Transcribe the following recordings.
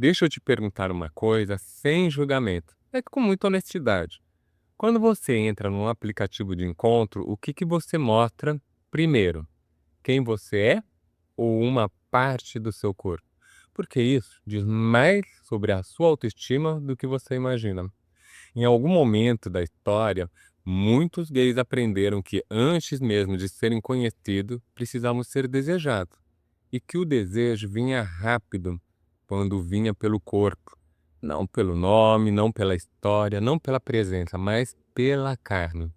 Deixa eu te perguntar uma coisa sem julgamento, é com muita honestidade. Quando você entra num aplicativo de encontro, o que você mostra primeiro? Quem você é ou uma parte do seu corpo? Porque isso diz mais sobre a sua autoestima do que você imagina. Em algum momento da história, muitos gays aprenderam que antes mesmo de serem conhecidos, precisavam ser desejados. E que o desejo vinha rápido quando vinha pelo corpo. Não pelo nome, não pela história, não pela presença, mas pela carne.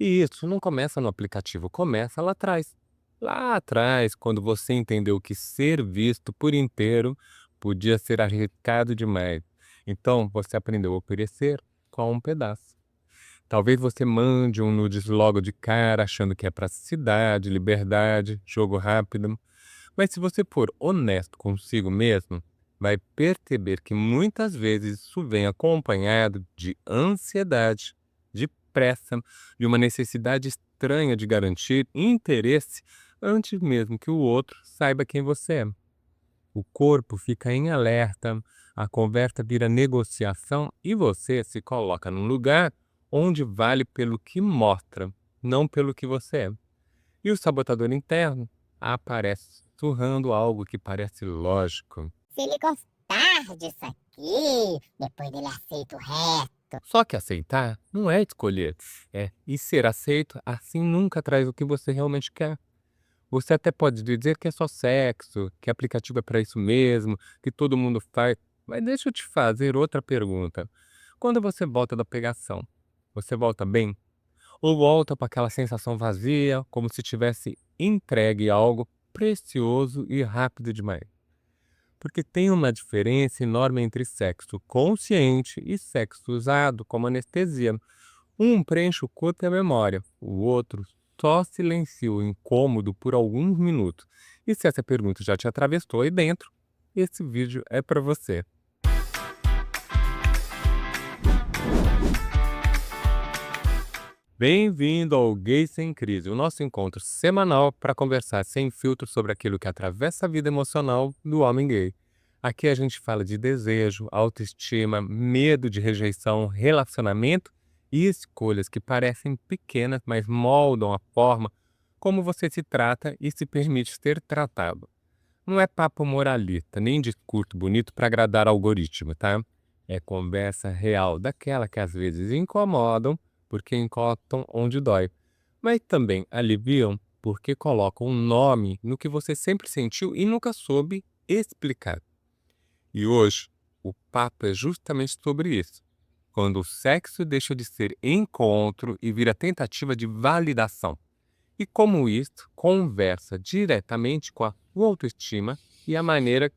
E isso não começa no aplicativo, começa lá atrás. Lá atrás, quando você entendeu que ser visto por inteiro podia ser arriscado demais. Então, você aprendeu a oferecer com um pedaço. Talvez você mande um nudes logo de cara, achando que é praticidade, liberdade, jogo rápido. Mas se você for honesto consigo mesmo, vai perceber que muitas vezes isso vem acompanhado de ansiedade, de pressa, de uma necessidade estranha de garantir interesse antes mesmo que o outro saiba quem você é. O corpo fica em alerta, a conversa vira negociação e você se coloca num lugar onde vale pelo que mostra, não pelo que você é. E o sabotador interno aparece surrando algo que parece lógico. Se ele gostar disso aqui, depois ele aceita o resto. Só que aceitar não é escolher, e ser aceito assim nunca traz o que você realmente quer. Você até pode dizer que é só sexo, que aplicativo é para isso mesmo, que todo mundo faz, mas deixa eu te fazer outra pergunta. Quando você volta da pegação, você volta bem? Ou volta para aquela sensação vazia, como se tivesse entregue algo precioso e rápido demais? Porque tem uma diferença enorme entre sexo consciente e sexo usado como anestesia. Um preenche o corpo e a memória, o outro só silencia o incômodo por alguns minutos. E se essa pergunta já te atravessou aí dentro, esse vídeo é para você. Bem-vindo ao Gay Sem Crise, o nosso encontro semanal para conversar sem filtro sobre aquilo que atravessa a vida emocional do homem gay. Aqui a gente fala de desejo, autoestima, medo de rejeição, relacionamento e escolhas que parecem pequenas, mas moldam a forma como você se trata e se permite ser tratado. Não é papo moralista, nem discurso bonito para agradar algoritmo, tá? É conversa real, daquela que às vezes incomodam, porque encostam onde dói, mas também aliviam porque colocam um nome no que você sempre sentiu e nunca soube explicar. E hoje, o papo é justamente sobre isso. Quando o sexo deixa de ser encontro e vira tentativa de validação. E como isso conversa diretamente com a sua autoestima e a maneira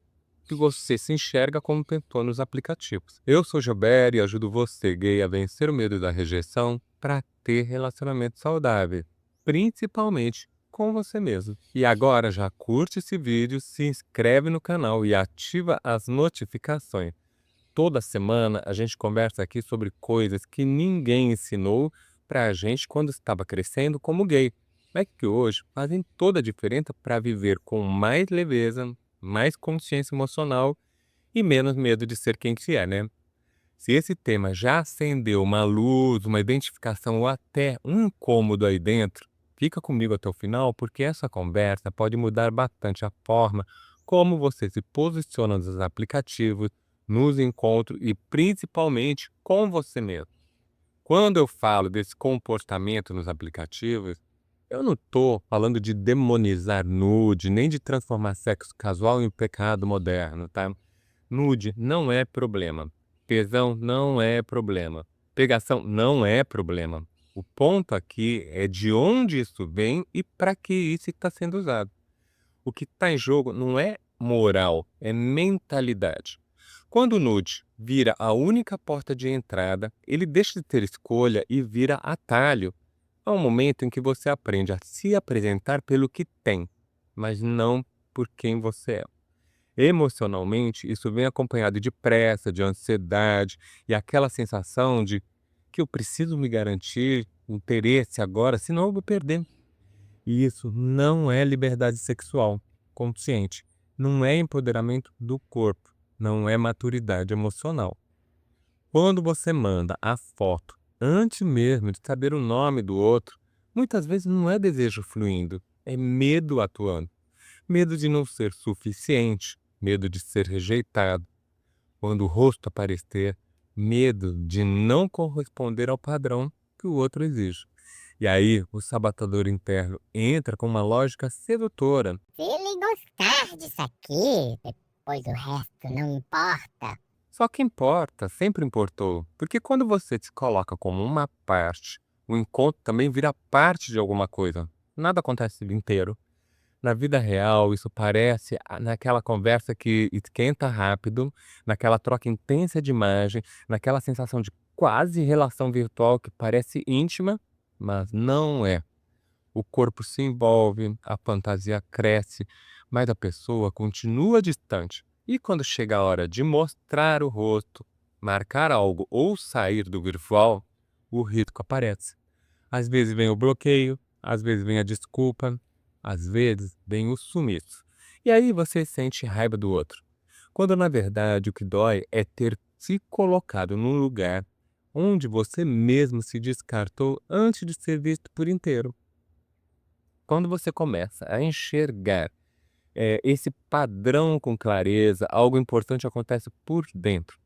que você se enxerga como pessoa nos aplicativos. Eu sou Gilberto e ajudo você, gay, a vencer o medo da rejeição para ter relacionamento saudável, principalmente com você mesmo. E agora já curte esse vídeo, se inscreve no canal e ativa as notificações. Toda semana a gente conversa aqui sobre coisas que ninguém ensinou para a gente quando estava crescendo como gay, mas que hoje fazem toda a diferença para viver com mais leveza, mais consciência emocional e menos medo de ser quem se é, né? Se esse tema já acendeu uma luz, uma identificação ou até um incômodo aí dentro, fica comigo até o final, porque essa conversa pode mudar bastante a forma como você se posiciona nos aplicativos, nos encontros e principalmente com você mesmo. Quando eu falo desse comportamento nos aplicativos, eu não estou falando de demonizar nude, nem de transformar sexo casual em um pecado moderno, tá? Nude não é problema. Tesão não é problema. Pegação não é problema. O ponto aqui é de onde isso vem e para que isso está sendo usado. O que está em jogo não é moral, é mentalidade. Quando o nude vira a única porta de entrada, ele deixa de ter escolha e vira atalho. É um momento em que você aprende a se apresentar pelo que tem, mas não por quem você é. Emocionalmente, isso vem acompanhado de pressa, de ansiedade e aquela sensação de que eu preciso me garantir interesse agora, senão eu vou perder. E isso não é liberdade sexual consciente, não é empoderamento do corpo. não é maturidade emocional. Quando você manda a foto antes mesmo de saber o nome do outro, muitas vezes não é desejo fluindo, é medo atuando. Medo de não ser suficiente, medo de ser rejeitado. Quando o rosto aparecer, medo de não corresponder ao padrão que o outro exige. E aí, o sabotador interno entra com uma lógica sedutora. Se ele gostar disso aqui, depois o resto não importa. Só que importa, sempre importou, porque quando você se coloca como uma parte, o encontro também vira parte de alguma coisa. Nada acontece inteiro. Na vida real, isso parece naquela conversa que esquenta rápido, naquela troca intensa de imagem, naquela sensação de quase relação virtual que parece íntima, mas não é. O corpo se envolve, a fantasia cresce, mas a pessoa continua distante. E quando chega a hora de mostrar o rosto, marcar algo ou sair do virtual, o risco aparece. Às vezes vem o bloqueio, às vezes vem a desculpa, às vezes vem o sumiço. E aí você sente raiva do outro. Quando na verdade o que dói é ter se colocado num lugar onde você mesmo se descartou antes de ser visto por inteiro. Quando você começa a enxergar esse padrão com clareza, algo importante acontece por dentro.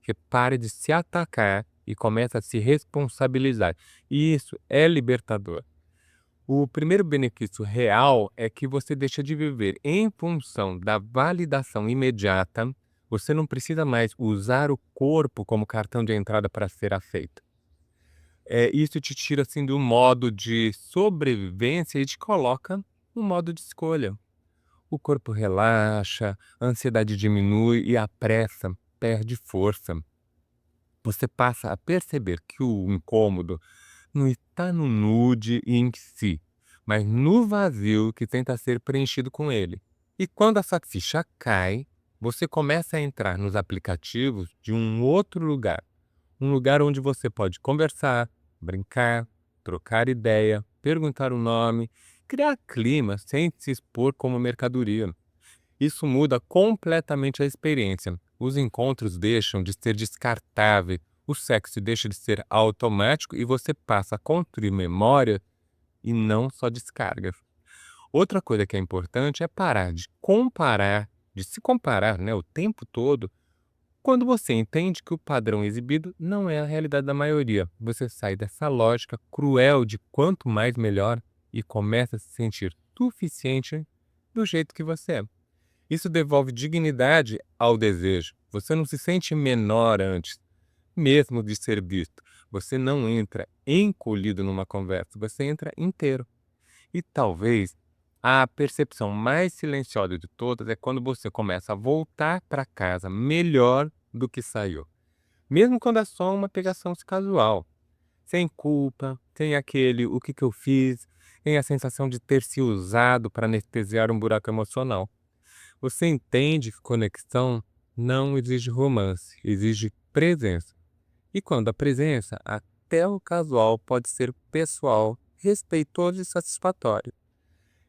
Que pare de se atacar e começa a se responsabilizar. E isso é libertador. O primeiro benefício real é que você deixa de viver em função da validação imediata. Você não precisa mais usar o corpo como cartão de entrada para ser aceito. Isso te tira assim do modo de sobrevivência e te coloca no modo de escolha. O corpo relaxa, a ansiedade diminui e a pressa perde força. Você passa a perceber que o incômodo não está no nude em si, mas no vazio que tenta ser preenchido com ele. E quando essa ficha cai, você começa a entrar nos aplicativos de um outro lugar. Um lugar onde você pode conversar, brincar, trocar ideia, perguntar o nome, criar clima sem se expor como mercadoria. Isso muda completamente a experiência. Os encontros deixam de ser descartáveis, o sexo deixa de ser automático e você passa a construir memória e não só descargas. Outra coisa que é importante é parar de comparar, de se comparar, né, o tempo todo. Quando você entende que o padrão exibido não é a realidade da maioria, você sai dessa lógica cruel de quanto mais melhor e começa a se sentir suficiente do jeito que você é. Isso devolve dignidade ao desejo. Você não se sente menor antes, mesmo de ser visto. Você não entra encolhido numa conversa, você entra inteiro. E talvez a percepção mais silenciosa de todas é quando você começa a voltar para casa melhor do que saiu. Mesmo quando é só uma pegação casual. Sem culpa, sem aquele o que eu fiz, sem a sensação de ter se usado para anestesiar um buraco emocional. Você entende que conexão não exige romance, exige presença. E quando a presença, até o casual pode ser pessoal, respeitoso e satisfatório.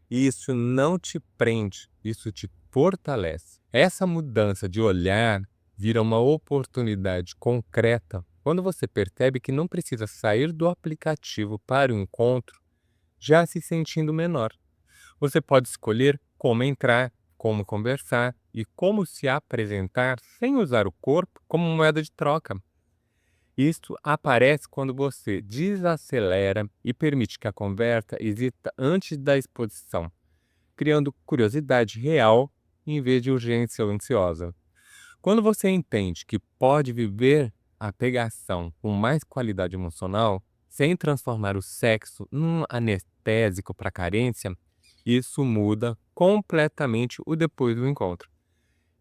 E isso não te prende, isso te fortalece. Essa mudança de olhar vira uma oportunidade concreta quando você percebe que não precisa sair do aplicativo para o encontro já se sentindo menor. Você pode escolher como entrar, como conversar e como se apresentar sem usar o corpo como moeda de troca. Isso aparece quando você desacelera e permite que a conversa exista antes da exposição, criando curiosidade real em vez de urgência ansiosa. Quando você entende que pode viver a pegação com mais qualidade emocional, sem transformar o sexo num anestésico para carência, isso muda completamente o depois do encontro.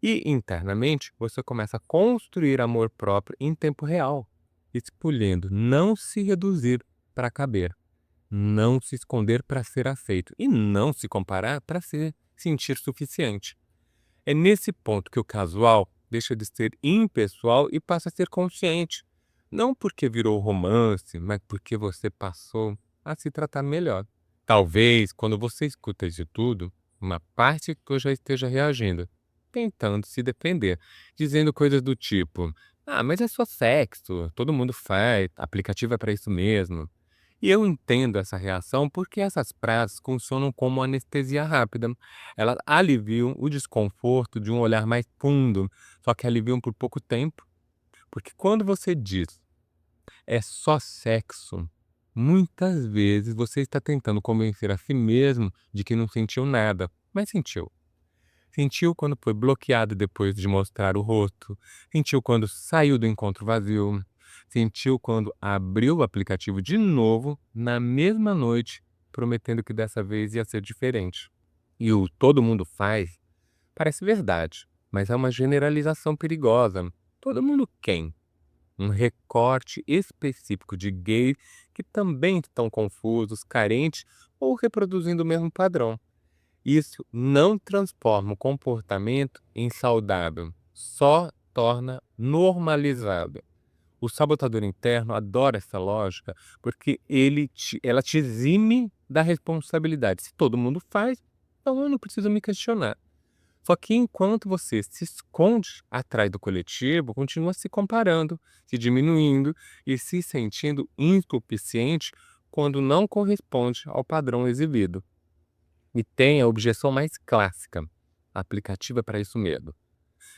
E internamente você começa a construir amor próprio em tempo real, escolhendo não se reduzir para caber, não se esconder para ser aceito e não se comparar para se sentir suficiente. É nesse ponto que o casual deixa de ser impessoal e passa a ser consciente. Não porque virou romance, mas porque você passou a se tratar melhor. Talvez, quando você escuta isso tudo, uma parte que eu já esteja reagindo. tentando se defender, dizendo coisas do tipo: "Ah, mas é só sexo, todo mundo faz, aplicativo é para isso mesmo". E eu entendo essa reação porque essas frases funcionam como anestesia rápida. Elas aliviam o desconforto de um olhar mais fundo, só que aliviam por pouco tempo, porque quando você diz é só sexo, muitas vezes você está tentando convencer a si mesmo de que não sentiu nada, mas sentiu. Sentiu quando foi bloqueado depois de mostrar o rosto, sentiu quando saiu do encontro vazio, sentiu quando abriu o aplicativo de novo na mesma noite, prometendo que dessa vez ia ser diferente. E o todo mundo faz parece verdade, mas é uma generalização perigosa. Todo mundo quem? Um recorte específico de gays que também estão confusos, carentes ou reproduzindo o mesmo padrão. Isso não transforma o comportamento em saudável, só torna normalizado. O sabotador interno adora essa lógica porque ela te exime da responsabilidade. Se todo mundo faz, então eu não preciso me questionar. Só que enquanto você se esconde atrás do coletivo, continua se comparando, se diminuindo e se sentindo insuficiente quando não corresponde ao padrão exibido. E tem a objeção mais clássica: aplicativo é para isso mesmo.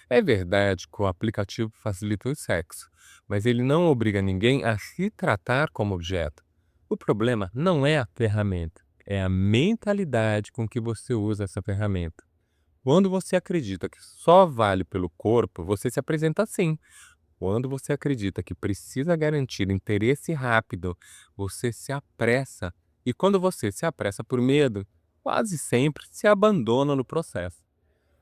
É verdade que o aplicativo facilita o sexo, mas ele não obriga ninguém a se tratar como objeto. O problema não é a ferramenta, é a mentalidade com que você usa essa ferramenta. Quando você acredita que só vale pelo corpo, você se apresenta assim. Quando você acredita que precisa garantir interesse rápido, você se apressa. E quando você se apressa por medo, quase sempre se abandona no processo.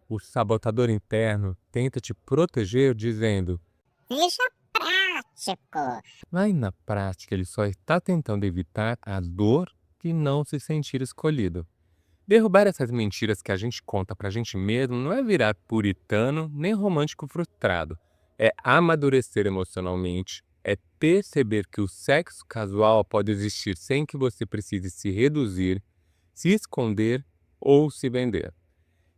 O sabotador interno tenta te proteger dizendo, Seja prático. mas na prática ele só está tentando evitar a dor de não se sentir escolhido. Derrubar essas mentiras que a gente conta pra gente mesmo não é virar puritano nem romântico frustrado. É amadurecer emocionalmente, é perceber que o sexo casual pode existir sem que você precise se reduzir, se esconder ou se vender.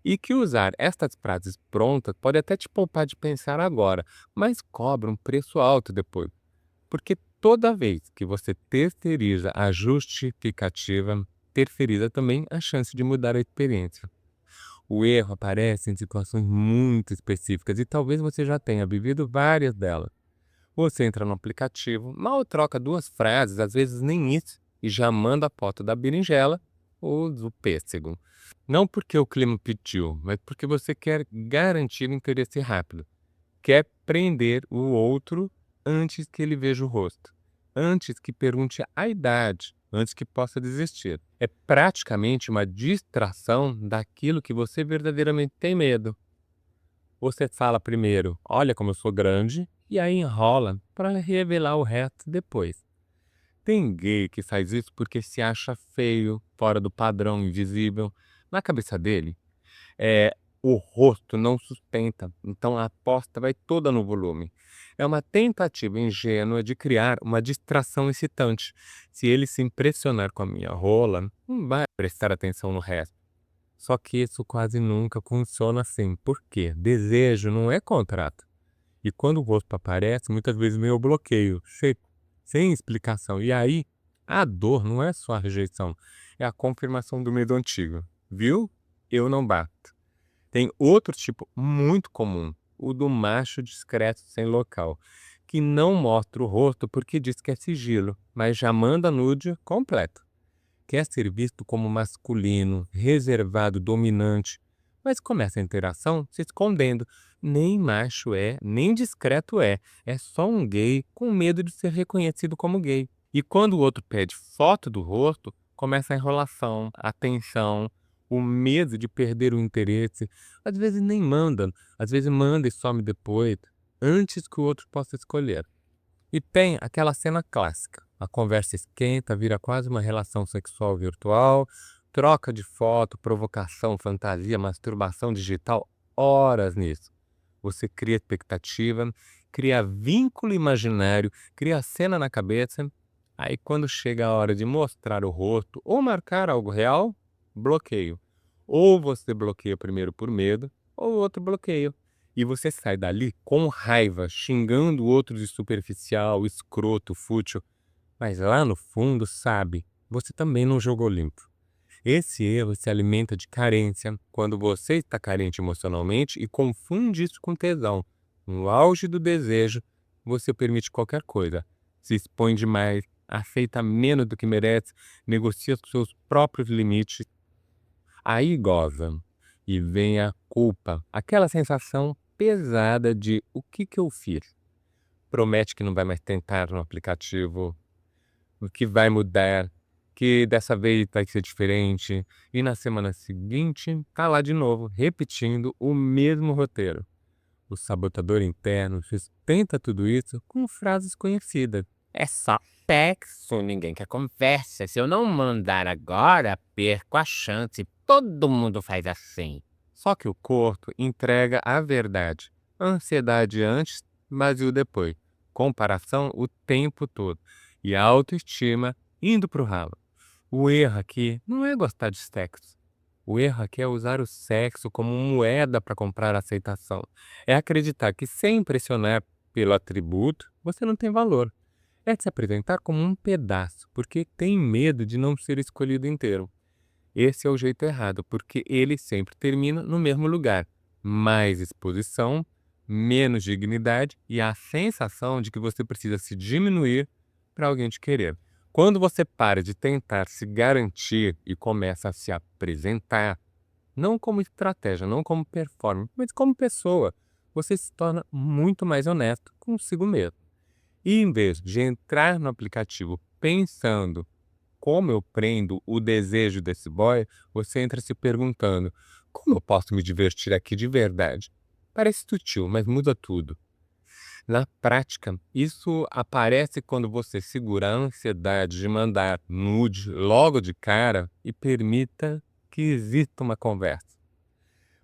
E que usar estas frases prontas pode até te poupar de pensar agora, mas cobra um preço alto depois. Porque toda vez que você terceiriza a justificativa, terceiriza também a chance de mudar a experiência. O erro aparece em situações muito específicas e talvez você já tenha vivido várias delas. Você entra no aplicativo, mal troca duas frases, às vezes nem isso, e já manda a foto da berinjela ou do pêssego. Não porque o clima pediu, mas porque você quer garantir um interesse rápido. Quer prender o outro antes que ele veja o rosto, antes que pergunte a idade, antes que possa desistir. É praticamente uma distração daquilo que você verdadeiramente tem medo. Você fala primeiro, olha como eu sou grande, e aí enrola para revelar o resto depois. Tem gay que faz isso porque se acha feio, fora do padrão, invisível. Na cabeça dele, o rosto não sustenta, então a aposta vai toda no volume. É uma tentativa ingênua de criar uma distração excitante. Se ele se impressionar com a minha rola, não vai prestar atenção no resto. Só que isso quase nunca funciona assim. Por quê? Desejo não é contrato. E quando o rosto aparece, muitas vezes vem o bloqueio, sem explicação. E aí, a dor não é só a rejeição, é a confirmação do medo antigo. Viu? Eu não bato. Tem outro tipo muito comum, o do macho discreto sem local, que não mostra o rosto porque diz que é sigilo, mas já manda nude completo. Quer ser visto como masculino, reservado, dominante, mas começa a interação se escondendo. Nem macho é, nem discreto é só um gay com medo de ser reconhecido como gay. E quando o outro pede foto do rosto, começa a enrolação, a tensão, o medo de perder o interesse. Às vezes nem manda, às vezes manda e some depois, antes que o outro possa escolher. E tem aquela cena clássica. A conversa esquenta, vira quase uma relação sexual virtual, troca de foto, provocação, fantasia, masturbação digital, horas nisso. Você cria expectativa, cria vínculo imaginário, cria cena na cabeça. Aí quando chega a hora de mostrar o rosto ou marcar algo real, bloqueio. Ou você bloqueia primeiro por medo, ou outro bloqueio. E você sai dali com raiva, xingando o outro de superficial, escroto, fútil, mas lá no fundo, sabe, você também não jogou limpo. Esse erro se alimenta de carência, quando você está carente emocionalmente e confunde isso com tesão. No auge do desejo, você permite qualquer coisa, se expõe demais, aceita menos do que merece, negocia os seus próprios limites, aí goza. E vem a culpa, aquela sensação pesada de o que eu fiz. Promete que não vai mais tentar no aplicativo, o que vai mudar, que dessa vez vai ser diferente, e na semana seguinte tá lá de novo, repetindo o mesmo roteiro. O sabotador interno sustenta tudo isso com frases conhecidas. É só sexo, ninguém quer conversa. Se eu não mandar agora, perco a chance. Todo mundo faz assim. Só que o corpo entrega a verdade. Ansiedade antes, vazio depois. Comparação o tempo todo. E a autoestima indo pro ralo. O erro aqui não é gostar de sexo. O erro aqui é usar o sexo como moeda para comprar aceitação. É acreditar que sem impressionar pelo atributo, você não tem valor. É se apresentar como um pedaço, porque tem medo de não ser escolhido inteiro. Esse é o jeito errado, porque ele sempre termina no mesmo lugar. Mais exposição, menos dignidade e a sensação de que você precisa se diminuir para alguém te querer. Quando você para de tentar se garantir e começa a se apresentar, não como estratégia, não como performance, mas como pessoa, você se torna muito mais honesto consigo mesmo. E em vez de entrar no aplicativo pensando como eu prendo o desejo desse boy, você entra se perguntando: como eu posso me divertir aqui de verdade? Parece sutil, mas muda tudo. Na prática, isso aparece quando você segura a ansiedade de mandar nude logo de cara e permita que exista uma conversa.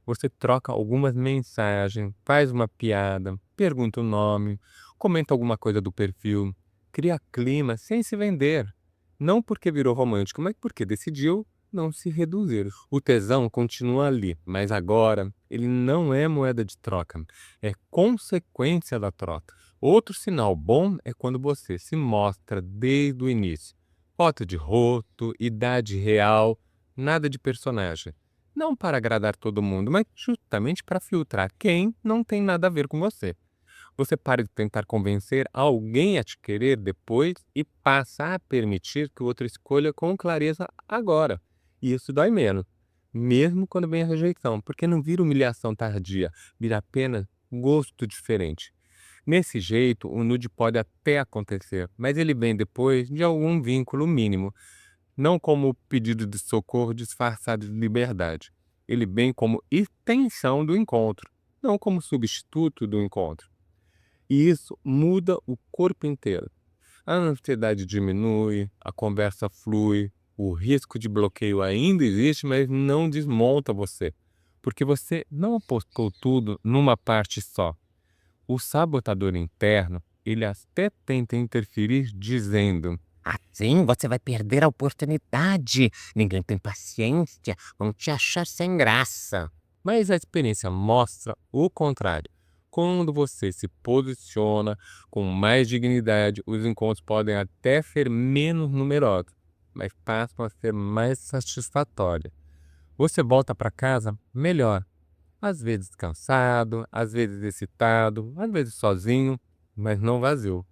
Você troca algumas mensagens, faz uma piada, pergunta o nome, comenta alguma coisa do perfil, cria clima sem se vender. Não porque virou romântico, mas porque decidiu não se reduzir. O tesão continua ali, mas agora ele não é moeda de troca, é consequência da troca. Outro sinal bom é quando você se mostra desde o início. Foto de rosto, idade real, nada de personagem. Não para agradar todo mundo, mas justamente para filtrar quem não tem nada a ver com você. Você para de tentar convencer alguém a te querer depois e passa a permitir que o outro escolha com clareza agora. E isso dói menos, mesmo quando vem a rejeição, porque não vira humilhação tardia, vira apenas gosto diferente. Nesse jeito, o nude pode até acontecer, mas ele vem depois de algum vínculo mínimo, não como pedido de socorro disfarçado de liberdade. Ele vem como extensão do encontro, não como substituto do encontro. E isso muda o corpo inteiro. A ansiedade diminui, a conversa flui, o risco de bloqueio ainda existe, mas não desmonta você, porque você não apostou tudo numa parte só. O sabotador interno, ele até tenta interferir dizendo: Assim você vai perder a oportunidade. Ninguém tem paciência. Vão te achar sem graça. mas a experiência mostra o contrário. Quando você se posiciona com mais dignidade, os encontros podem até ser menos numerosos, mas passam a ser mais satisfatórios. Você volta para casa melhor, às vezes cansado, às vezes excitado, às vezes sozinho, mas não vazio.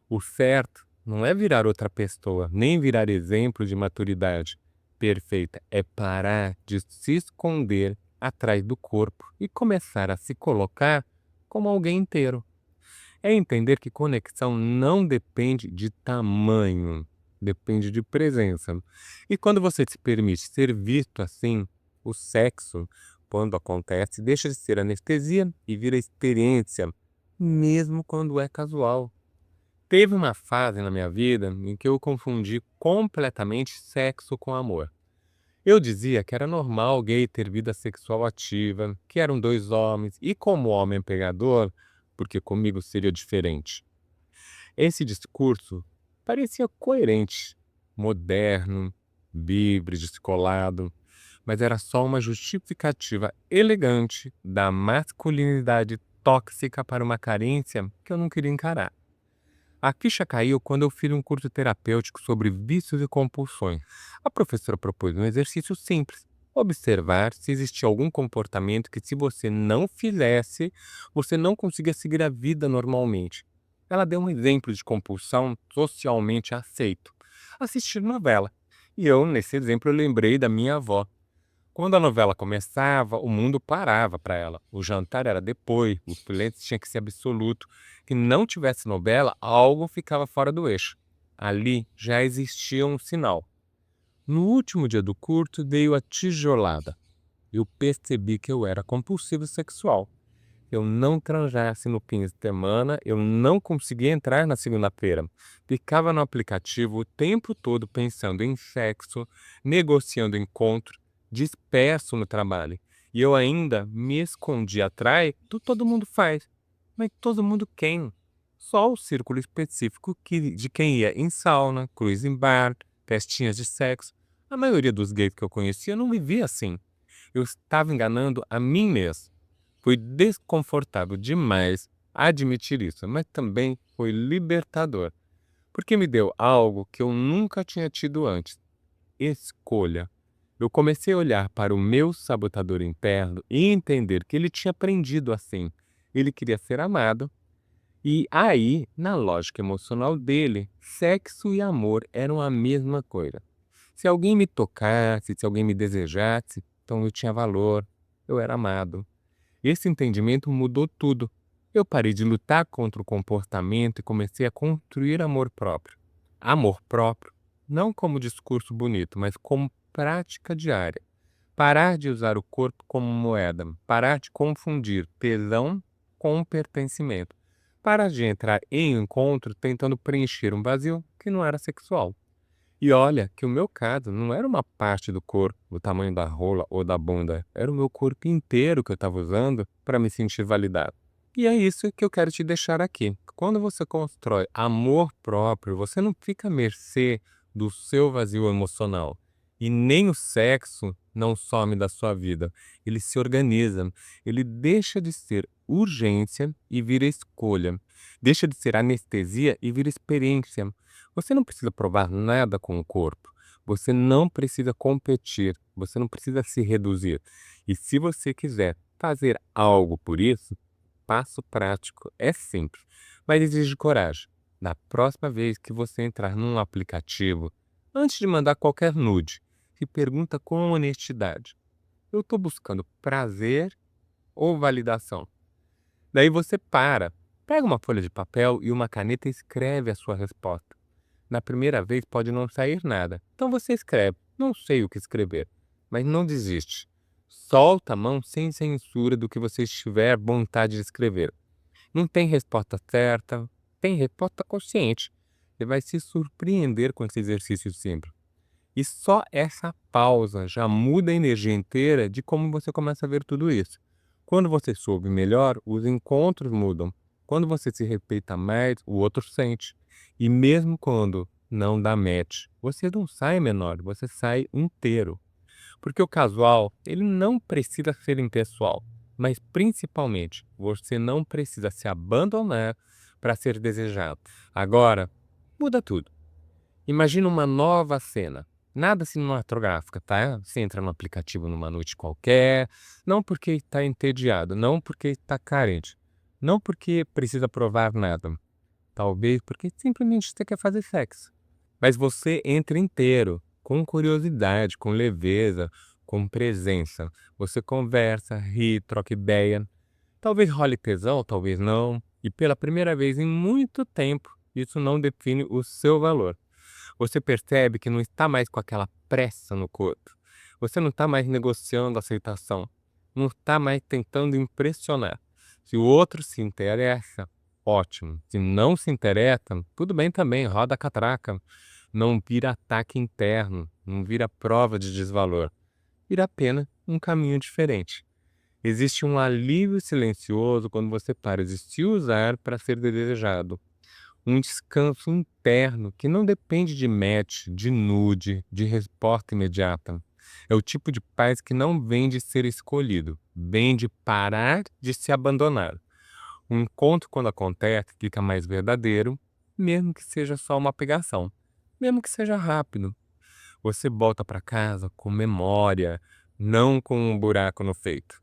O certo não é virar outra pessoa, nem virar exemplo de maturidade perfeita. É parar de se esconder atrás do corpo e começar a se colocar como alguém inteiro. É entender que conexão não depende de tamanho, depende de presença. E quando você se permite ser visto assim, o sexo, quando acontece, deixa de ser anestesia e vira experiência, mesmo quando é casual. Teve uma fase na minha vida em que eu confundi completamente sexo com amor. Eu dizia que era normal gay ter vida sexual ativa, que eram dois homens, e como homem pegador, porque comigo seria diferente. Esse discurso parecia coerente, moderno, livre, descolado, mas era só uma justificativa elegante da masculinidade tóxica para uma carência que eu não queria encarar. A ficha caiu quando eu fiz um curso terapêutico sobre vícios e compulsões. A professora propôs um exercício simples: observar se existia algum comportamento que, se você não fizesse, você não conseguia seguir a vida normalmente. Ela deu um exemplo de compulsão socialmente aceito: assistir novela. E eu, nesse exemplo, eu lembrei da minha avó. Quando a novela começava, o mundo parava para ela. O jantar era depois, o silêncio tinha que ser absoluto. Se não tivesse novela, algo ficava fora do eixo. Ali já existia um sinal. No último dia do curto, veio a tijolada. Eu percebi que eu era compulsivo sexual. Eu não transasse no fim de semana, eu não conseguia entrar na segunda-feira. Ficava no aplicativo o tempo todo pensando em sexo, negociando encontro, disperso no trabalho. E eu ainda me escondi atrás do todo mundo faz. Mas todo mundo quem? Só o círculo específico de quem ia em sauna, cruise em bar, festinhas de sexo. A maioria dos gays que eu conhecia não vivia assim. Eu estava enganando a mim mesmo. Foi desconfortável demais admitir isso, mas também foi libertador, porque me deu algo que eu nunca tinha tido antes: escolha. Eu comecei a olhar para o meu sabotador interno e entender que ele tinha aprendido assim. Ele queria ser amado, e aí, na lógica emocional dele, sexo e amor eram a mesma coisa. Se alguém me tocasse, se alguém me desejasse, então eu tinha valor, eu era amado. Esse entendimento mudou tudo. Eu parei de lutar contra o comportamento e comecei a construir amor próprio. Amor próprio, não como discurso bonito, mas como prática diária. Parar de usar o corpo como moeda, parar de confundir tesão com pertencimento. Parar de entrar em encontro tentando preencher um vazio que não era sexual. E olha que o meu caso não era uma parte do corpo, o tamanho da rola ou da bunda, era o meu corpo inteiro que eu estava usando para me sentir validado. E é isso que eu quero te deixar aqui. Quando você constrói amor próprio, você não fica à mercê do seu vazio emocional. E nem o sexo não some da sua vida. Ele se organiza. Ele deixa de ser urgência e vira escolha. Deixa de ser anestesia e vira experiência. Você não precisa provar nada com o corpo. Você não precisa competir. Você não precisa se reduzir. E se você quiser fazer algo por isso, passo prático é simples, mas exige coragem. Na próxima vez que você entrar num aplicativo, antes de mandar qualquer nude, se pergunta com honestidade: eu estou buscando prazer ou validação? Daí você pega uma folha de papel e uma caneta e escreve a sua resposta. Na primeira vez pode não sair nada, então você escreve: não sei o que escrever, mas não desiste. Solta a mão sem censura do que você estiver vontade de escrever. Não tem resposta certa, tem resposta consciente. Você vai se surpreender com esse exercício simples. E só essa pausa já muda a energia inteira de como você começa a ver tudo isso. Quando você soube melhor, os encontros mudam. Quando você se respeita mais, o outro sente. E mesmo quando não dá match, você não sai menor, você sai inteiro. Porque o casual, ele não precisa ser impessoal, mas principalmente, você não precisa se abandonar para ser desejado. Agora, muda tudo. Imagina uma nova cena. Nada cinematográfica, tá? Você entra no aplicativo numa noite qualquer, não porque está entediado, não porque está carente, não porque precisa provar nada. Talvez porque simplesmente você quer fazer sexo. Mas você entra inteiro, com curiosidade, com leveza, com presença. Você conversa, ri, troca ideia. Talvez role tesão, talvez não. E pela primeira vez em muito tempo, isso não define o seu valor. Você percebe que não está mais com aquela pressa no corpo. Você não está mais negociando aceitação. Não está mais tentando impressionar. Se o outro se interessa, ótimo. Se não se interessa, tudo bem também, roda a catraca. Não vira ataque interno, não vira prova de desvalor. Vira apenas um caminho diferente. Existe um alívio silencioso quando você para de se usar para ser desejado. Um descanso interno que não depende de match, de nude, de resposta imediata. É o tipo de paz que não vem de ser escolhido, vem de parar de se abandonar. O encontro, quando acontece, fica mais verdadeiro, mesmo que seja só uma pegação, mesmo que seja rápido. Você volta para casa com memória, não com um buraco no peito,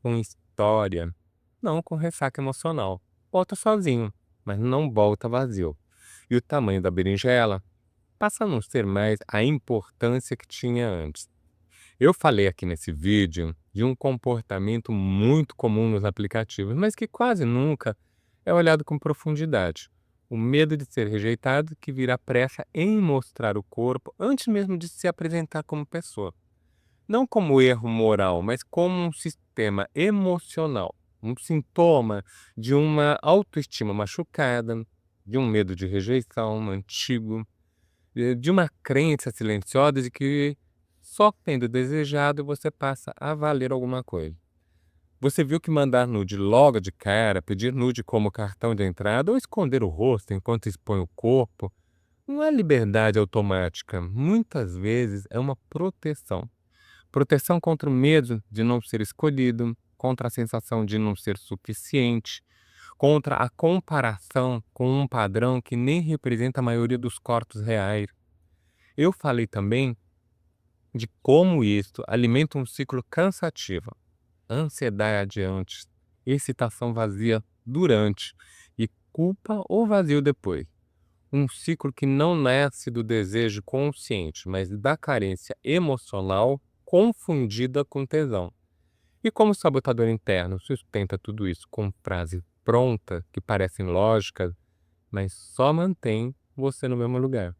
com história, não com ressaca emocional. Volta sozinho, mas não volta vazio. E o tamanho da berinjela passa a não ser mais a importância que tinha antes. Eu falei aqui nesse vídeo de um comportamento muito comum nos aplicativos, mas que quase nunca é olhado com profundidade. O medo de ser rejeitado que vira pressa em mostrar o corpo antes mesmo de se apresentar como pessoa. Não como erro moral, mas como um sistema emocional, um sintoma de uma autoestima machucada, de um medo de rejeição antigo, de uma crença silenciosa de que só tendo desejado você passa a valer alguma coisa. Você viu que mandar nude logo de cara, pedir nude como cartão de entrada ou esconder o rosto enquanto expõe o corpo, não é liberdade automática. Muitas vezes é uma proteção. Proteção contra o medo de não ser escolhido, contra a sensação de não ser suficiente, contra a comparação com um padrão que nem representa a maioria dos corpos reais. Eu falei também de como isso alimenta um ciclo cansativo. Ansiedade antes, excitação vazia durante e culpa ou vazio depois. Um ciclo que não nasce do desejo consciente, mas da carência emocional confundida com tesão. E como sabotador interno sustenta tudo isso com frases prontas que parecem lógicas, mas só mantém você no mesmo lugar.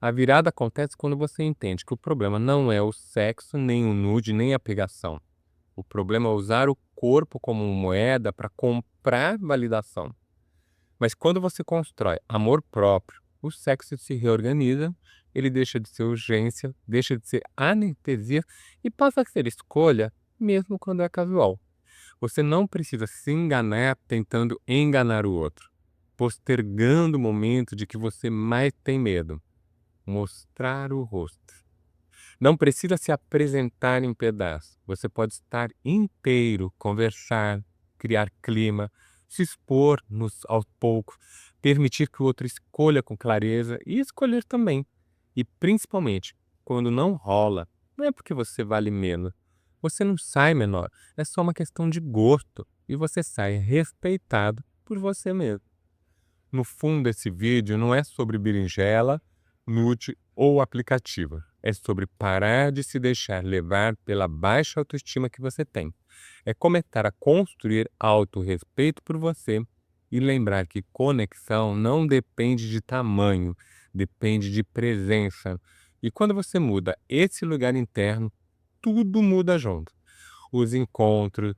A virada acontece quando você entende que o problema não é o sexo, nem o nude, nem a pegação. O problema é usar o corpo como moeda para comprar validação. Mas quando você constrói amor próprio, o sexo se reorganiza, ele deixa de ser urgência, deixa de ser anestesia e passa a ser escolha, mesmo quando é casual. Você não precisa se enganar tentando enganar o outro, postergando o momento de que você mais tem medo, mostrar o rosto. Não precisa se apresentar em pedaços. Você pode estar inteiro, conversar, criar clima, se expor aos poucos, permitir que o outro escolha com clareza e escolher também. E principalmente, quando não rola, não é porque você vale menos. Você não sai menor. É só uma questão de gosto. E você sai respeitado por você mesmo. No fundo, esse vídeo não é sobre berinjela, nude ou aplicativo. É sobre parar de se deixar levar pela baixa autoestima que você tem. É começar a construir autorrespeito por você e lembrar que conexão não depende de tamanho, depende de presença. E quando você muda esse lugar interno, tudo muda junto. Os encontros,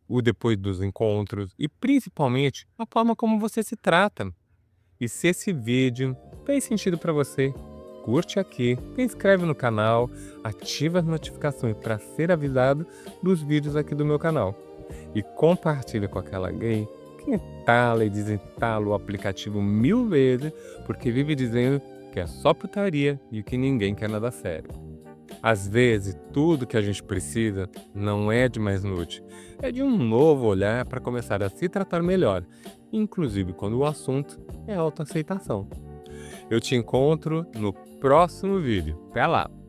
o depois dos encontros e principalmente a forma como você se trata. E se esse vídeo fez sentido para você, curte aqui, se inscreve no canal, ativa as notificações para ser avisado dos vídeos aqui do meu canal. E compartilha com aquela gay que instala e desinstala o aplicativo 1000 vezes porque vive dizendo que é só putaria e que ninguém quer nada sério. Às vezes, tudo que a gente precisa não é de mais nude, é de um novo olhar para começar a se tratar melhor, inclusive quando o assunto é autoaceitação. Eu te encontro no próximo vídeo. Até lá!